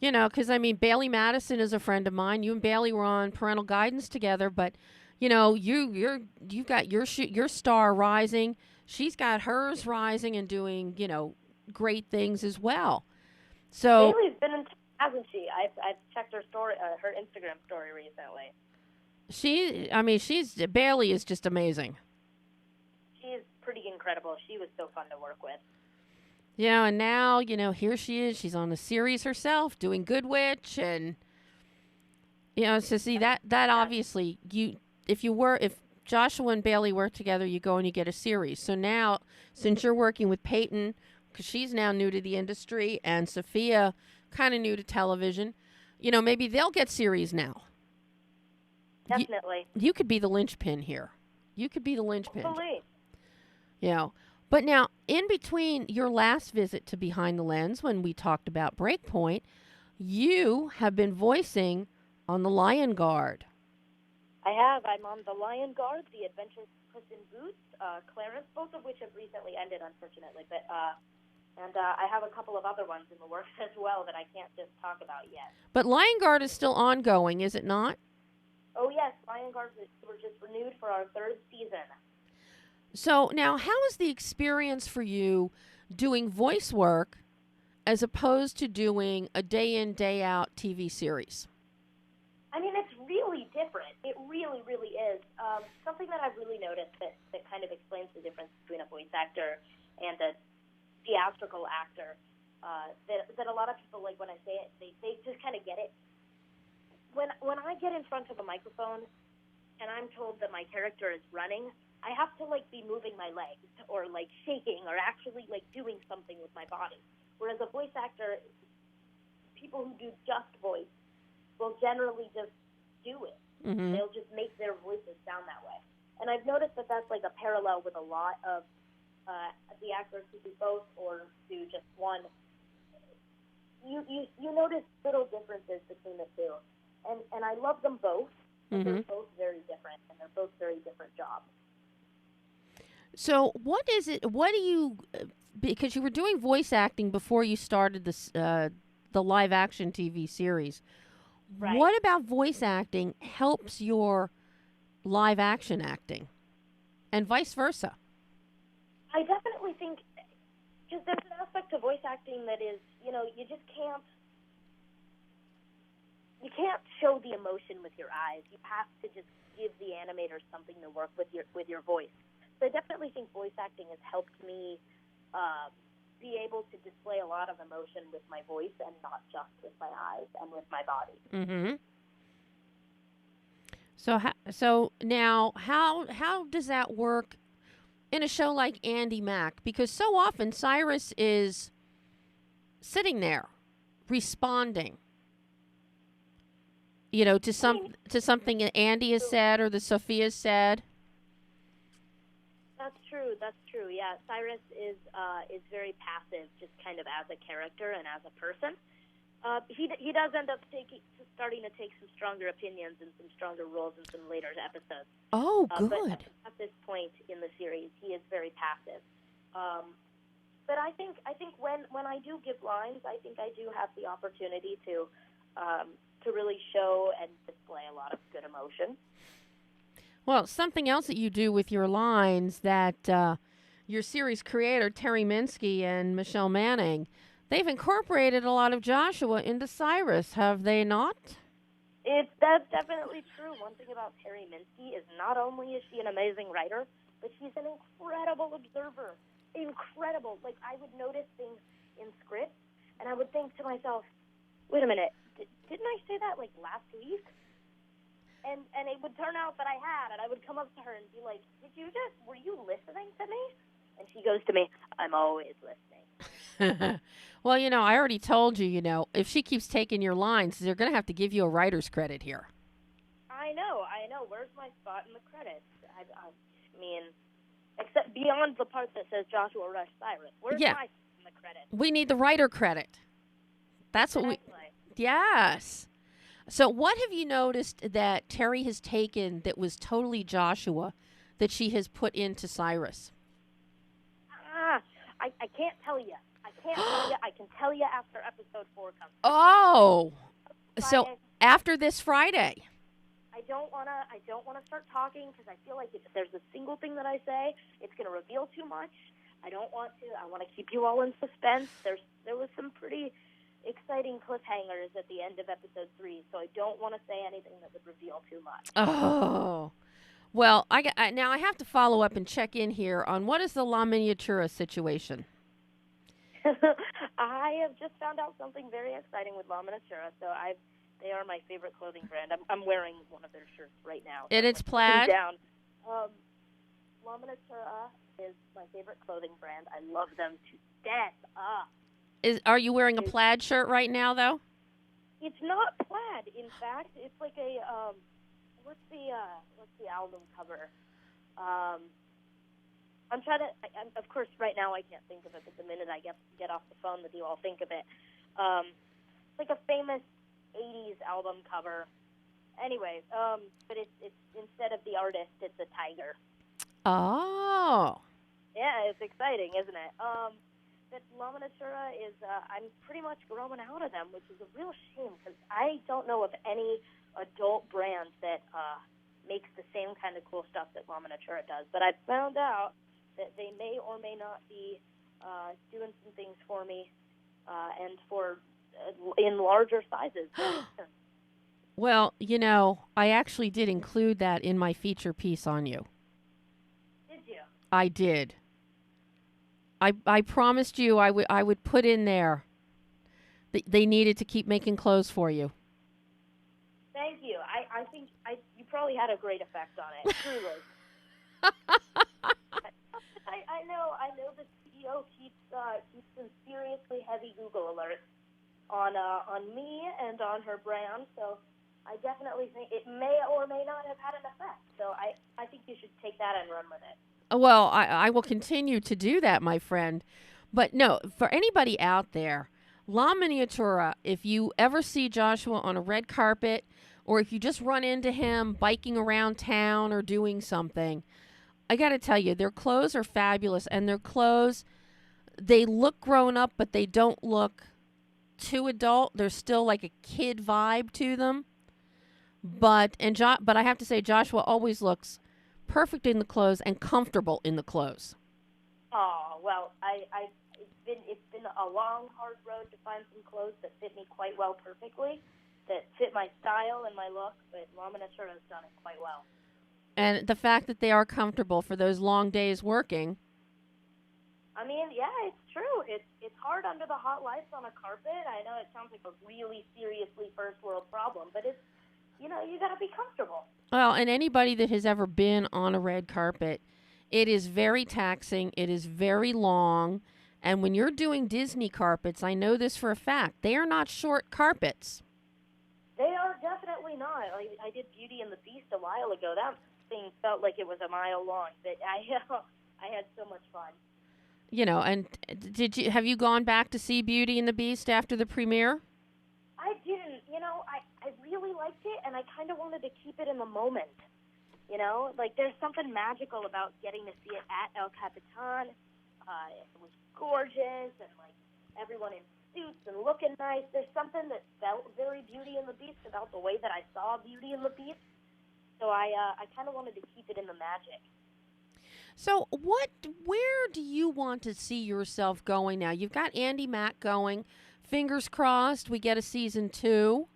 You know, because, I mean, Bailey Madison is a friend of mine. You and Bailey were on Parental Guidance together, but, you know, you've got your star rising. She's got hers rising and doing, you know, great things as well. So Bailey's been in touch, hasn't she? I've checked her story, her Instagram story recently. Bailey is just amazing. She's pretty incredible. She was so fun to work with. You know, and now, you know, here she is. She's on the series herself, doing Good Witch, and, you know, so see, that obviously, if Joshua and Bailey work together, you go and you get a series. So now, since you're working with Peyton, because she's now new to the industry, and Sophia, kind of new to television, you know, maybe they'll get series now. Definitely. You could be the linchpin here. You could be the linchpin. Hopefully. You know. But now, in between your last visit to Behind the Lens, when we talked about Breakpoint, you have been voicing on The Lion Guard. I have. I'm on The Lion Guard, The Adventures of Puss in Boots, Clarence, both of which have recently ended, unfortunately. But and I have a couple of other ones in the works as well that I can't just talk about yet. But Lion Guard is still ongoing, is it not? Oh, yes. Lion Guard, we're just renewed for our 3rd season. So now, how is the experience for you doing voice work as opposed to doing a day-in, day-out TV series? I mean, it's really different. It really, really is. Something that I've really noticed that kind of explains the difference between a voice actor and a theatrical actor, that a lot of people, like when I say it, they just kind of get it. When I get in front of a microphone and I'm told that my character is running, I have to, like, be moving my legs or, like, shaking or actually, like, doing something with my body. Whereas a voice actor, people who do just voice will generally just do it. Mm-hmm. They'll just make their voices sound that way. And I've noticed that that's, like, a parallel with a lot of the actors who do both or do just one. You notice little differences between the two. And I love them both. Mm-hmm. They're both very different, and they're both very different jobs. So what is it, because you were doing voice acting before you started the live action TV series. Right. What about voice acting helps your live action acting and vice versa? I definitely think because there's an aspect to voice acting that is, you just can't. You can't show the emotion with your eyes. You have to just give the animators something to work with your voice. So I definitely think voice acting has helped me be able to display a lot of emotion with my voice and not just with my eyes and with my body. Mm-hmm. So now, how does that work in a show like Andy Mack? Because so often Cyrus is sitting there, responding, to something that Andy has said or that Sophia said. That's true. Yeah, Cyrus is very passive, just kind of as a character and as a person. He does end up starting to take some stronger opinions and some stronger roles in some later episodes. Oh, good. But at this point in the series, he is very passive. But I think when I do give lines, I think I do have the opportunity to really show and display a lot of good emotion. Well, something else that you do with your lines that your series creator, Terry Minsky and Michelle Manning, they've incorporated a lot of Joshua into Cyrus, have they not? That's definitely true. One thing about Terry Minsky is not only is she an amazing writer, but she's an incredible observer. Incredible. Like, I would notice things in scripts, and I would think to myself, wait a minute, didn't I say that, last week? And it would turn out that I had, and I would come up to her and be like, were you listening to me? And she goes to me, I'm always listening. Well, I already told you, if she keeps taking your lines, they're going to have to give you a writer's credit here. I know. Where's my spot in the credits? I mean, except beyond the part that says Joshua Rush Cyrus. Where's my spot in the credits? We need the writer credit. That's what we... Yes. So what have you noticed that Terry has taken that was totally Joshua that she has put into Cyrus? I can't tell you. I can tell you after episode 4 comes. Oh, so after this Friday. I don't wanna start talking because I feel like if there's a single thing that I say, it's gonna reveal too much. I don't want to. I want to keep you all in suspense. There was some pretty exciting cliffhangers at the end of episode 3, so I don't want to say anything that would reveal too much. Oh. Well, now I have to follow up and check in here on what is the La Miniatura situation. I have just found out something very exciting with La Miniatura, so they are my favorite clothing brand. I'm wearing one of their shirts right now. And it's plaid? Down. La Miniatura is my favorite clothing brand. I love them to death. Are you wearing a plaid shirt right now, though? It's not plaid. In fact, it's like a what's the album cover? I'm trying to. Of course, right now I can't think of it, but the minute I get off the phone with you, I'll think of it. It's like a famous '80s album cover. Anyway, but it's instead of the artist, it's a tiger. Oh. Yeah, it's exciting, isn't it? But La Miniatura is, I'm pretty much growing out of them, which is a real shame because I don't know of any adult brand that makes the same kind of cool stuff that La Miniatura does. But I found out that they may or may not be doing some things for me and for in larger sizes. Well, I actually did include that in my feature piece on you. Did you? I did. I promised you I would put in there that they needed to keep making clothes for you. Thank you. I think you probably had a great effect on it. Truly. I know the CEO keeps some seriously heavy Google alerts on me and on her brand, so I definitely think it may or may not have had an effect. So I think you should take that and run with it. Well, I will continue to do that, my friend. But no, for anybody out there, La Miniatura, if you ever see Joshua on a red carpet or if you just run into him biking around town or doing something, I got to tell you, their clothes are fabulous. And their clothes, they look grown up, but they don't look too adult. There's still like a kid vibe to them. But I have to say, Joshua always looks perfect in the clothes and comfortable in the clothes. Oh, well, it's been a long, hard road to find some clothes that fit me quite well perfectly, that fit my style and my look, but La Miniatura has done it quite well. And the fact that they are comfortable for those long days working. I mean, yeah, it's true. It's hard under the hot lights on a carpet. I know it sounds like a really seriously first world problem, but it's, you got to be comfortable. Well, and anybody that has ever been on a red carpet, it is very taxing. It is very long. And when you're doing Disney carpets, I know this for a fact, they are not short carpets. They are definitely not. I did Beauty and the Beast a while ago. That thing felt like it was a mile long, but I had so much fun. And have you gone back to see Beauty and the Beast after the premiere? I didn't. I really liked it, and I kind of wanted to keep it in the moment. There's something magical about getting to see it at El Capitan. It was gorgeous, and everyone in suits and looking nice. There's something that felt very Beauty and the Beast about the way that I saw Beauty and the Beast. So I kind of wanted to keep it in the magic. So where do you want to see yourself going now? You've got ANDI MACK going. Fingers crossed we get a season 2.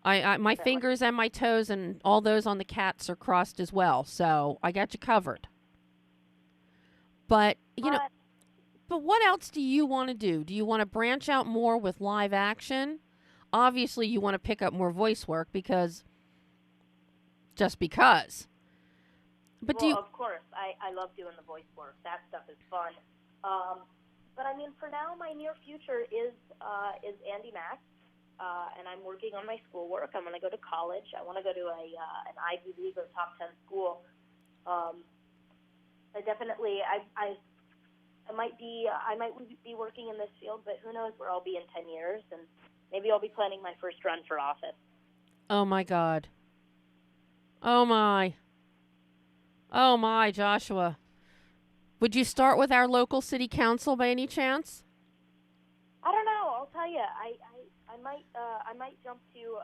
My fingers and my toes and all those on the cats are crossed as well. So I got you covered. But, but what else do you want to do? Do you want to branch out more with live action? Obviously, you want to pick up more voice work just because. But of course, I love doing the voice work. That stuff is fun. But I mean, for now, my near future is ANDI MACK, and I'm working on my schoolwork. I'm going to go to college. I want to go to an Ivy League or top 10 school. I definitely, I might be working in this field, but who knows where I'll be in 10 years, and maybe I'll be planning my first run for office. Oh my God. Oh my, Joshua. Would you start with our local city council by any chance? I don't know. I'll tell you. I might jump to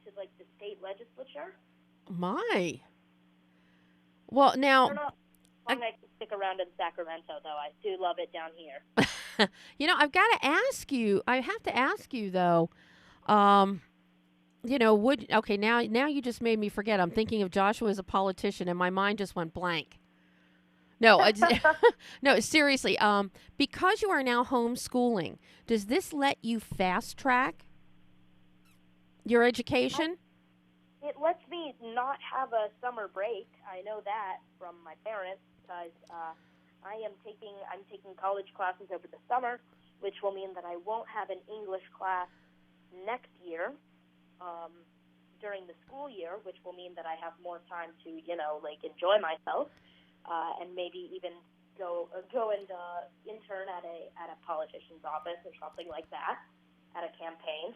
the state legislature. My. Well, now. I don't know how long I can stick around in Sacramento, though. I do love it down here. I've got to ask you. I have to ask you though. Now you just made me forget. I'm thinking of Joshua as a politician, and my mind just went blank. No, no, seriously. Because you are now homeschooling, does this let you fast track your education? It lets me not have a summer break. I know that from my parents because I'm taking college classes over the summer, which will mean that I won't have an English class next year. During the school year, which will mean that I have more time to, enjoy myself, and maybe even go and intern at a politician's office or something like that, at a campaign.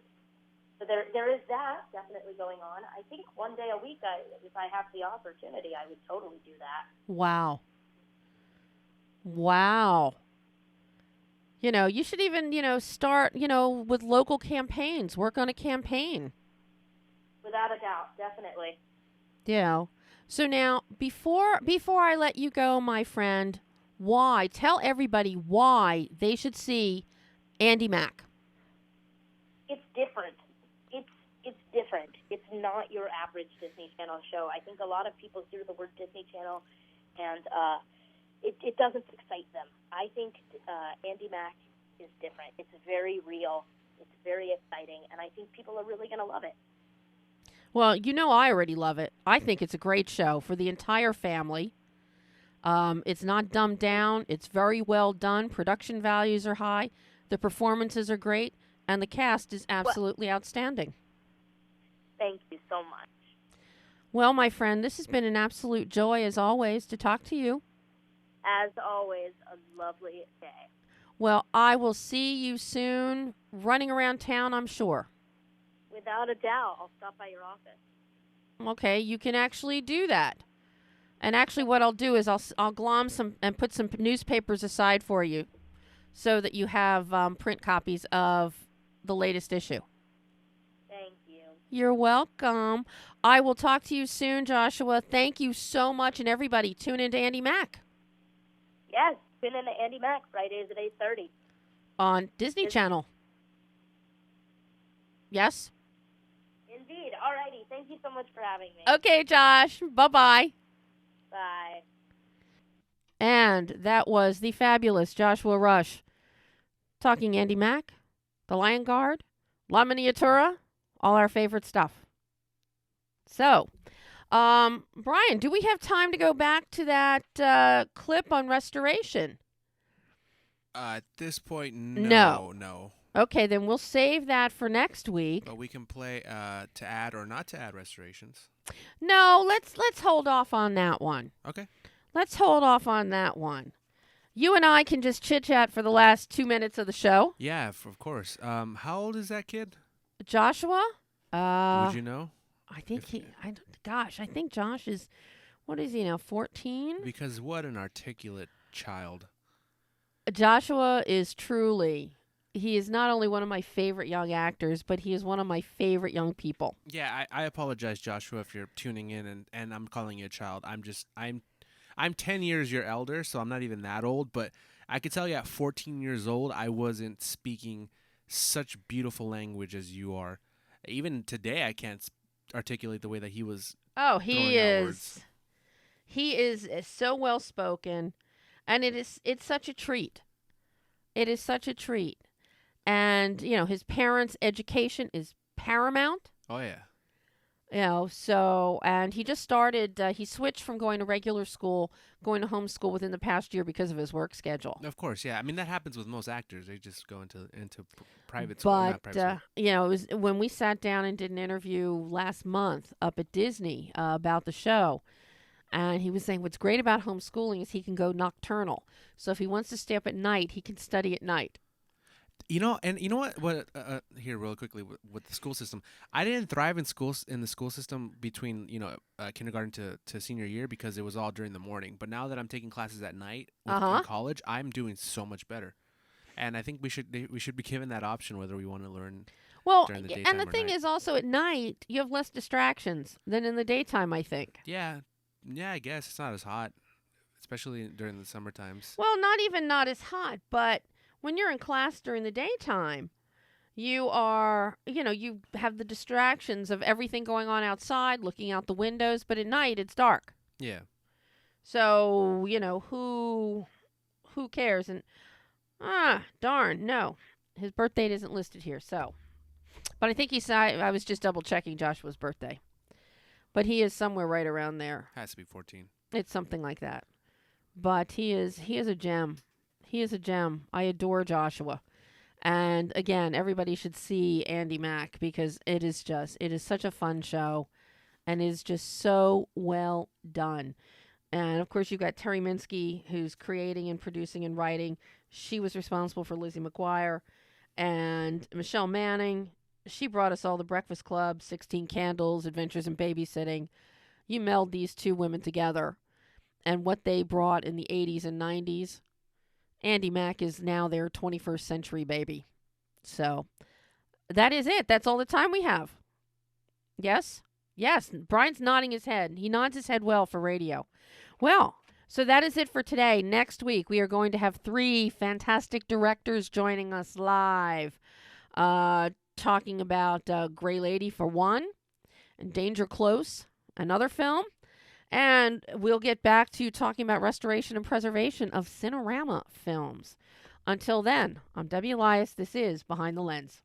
So there is that definitely going on. I think one day a week, if I have the opportunity, I would totally do that. Wow. You should even, start, with local campaigns. Work on a campaign. Without a doubt, definitely. Yeah. So now, before I let you go, my friend, tell everybody why they should see ANDI MACK. It's different. It's different. It's not your average Disney Channel show. I think a lot of people hear the word Disney Channel, and it doesn't excite them. I think ANDI MACK is different. It's very real. It's very exciting, and I think people are really going to love it. Well, I already love it. I think it's a great show for the entire family. It's not dumbed down. It's very well done. Production values are high. The performances are great. And the cast is absolutely outstanding. Thank you so much. Well, my friend, this has been an absolute joy, as always, to talk to you. As always, a lovely day. Well, I will see you soon, running around town, I'm sure. Without a doubt, I'll stop by your office. Okay, you can actually do that. And actually what I'll do is I'll glom some and put some newspapers aside for you so that you have print copies of the latest issue. Thank you. You're welcome. I will talk to you soon, Joshua. Thank you so much, and everybody, tune into ANDI MACK. Yes, tune in to Andy Mack Fridays at 8:30 on Disney Channel. Yes? Indeed. All righty. Thank you so much for having me. Okay, Josh. Bye-bye. Bye. And that was the fabulous Joshua Rush talking Andy Mack, The Lion Guard, La Miniatura, all our favorite stuff. So, Brian, do we have time to go back to that clip on restoration? At this point, no. Okay, then we'll save that for next week. But we can play to add or not to add restorations. No, let's hold off on that one. Okay. Let's hold off on that one. You and I can just chit-chat for the last 2 minutes of the show. Yeah, of course. How old is that kid? Joshua? Would you know? I think I think Josh is, what is he now, 14? Because what an articulate child. Joshua is truly, he is not only one of my favorite young actors, but he is one of my favorite young people. Yeah, I apologize, Joshua, if you're tuning in and I'm calling you a child. I'm 10 years your elder, so I'm not even that old, but I could tell you at 14 years old, I wasn't speaking such beautiful language as you are. Even today, I can't articulate the way that he was. Oh, he is. He is so well spoken, and it's such a treat. It is such a treat. And, his parents' education is paramount. Oh, yeah. So, and he just started, he switched from going to regular school, going to homeschool within the past year because of his work schedule. Of course, yeah. I mean, that happens with most actors. They just go into private school. But, not private school. it was when we sat down and did an interview last month up at Disney about the show, and he was saying what's great about homeschooling is he can go nocturnal. So if he wants to stay up at night, he can study at night. And you know what? Here, real quickly, with the school system, I didn't thrive in the school system between kindergarten to senior year because it was all during the morning. But now that I'm taking classes at night in college, I'm doing so much better. And I think we should be given that option whether we want to learn. Well, during the daytime and the or thing night. is also at night you have less distractions than in the daytime, I think. Yeah, I guess it's not as hot, especially during the summer times. Well, not as hot, but when you're in class during the daytime, you are, you have the distractions of everything going on outside, looking out the windows, but at night it's dark. Yeah. So, who cares? And, darn, no. His birth date isn't listed here, so. But I think I was just double checking Joshua's birthday. But he is somewhere right around there. Has to be 14. It's something like that. But he is a gem. He is a gem. I adore Joshua. And again, everybody should see Andy Mack because it is such a fun show and it is just so well done. And of course, you've got Terry Minsky, who's creating and producing and writing. She was responsible for Lizzie McGuire. And Michelle Manning, she brought us all the Breakfast Club, 16 Candles, Adventures in Babysitting. You meld these two women together and what they brought in the 80s and 90s. Andy Mack is now their 21st century baby. So that is it. That's all the time we have. Yes? Yes. Brian's nodding his head. He nods his head well for radio. Well, so that is it for today. Next week, we are going to have 3 fantastic directors joining us live. Talking about Gray Lady for one, and Danger Close, another film. And we'll get back to talking about restoration and preservation of Cinerama films. Until then, I'm Debbie Elias. This is Behind the Lens.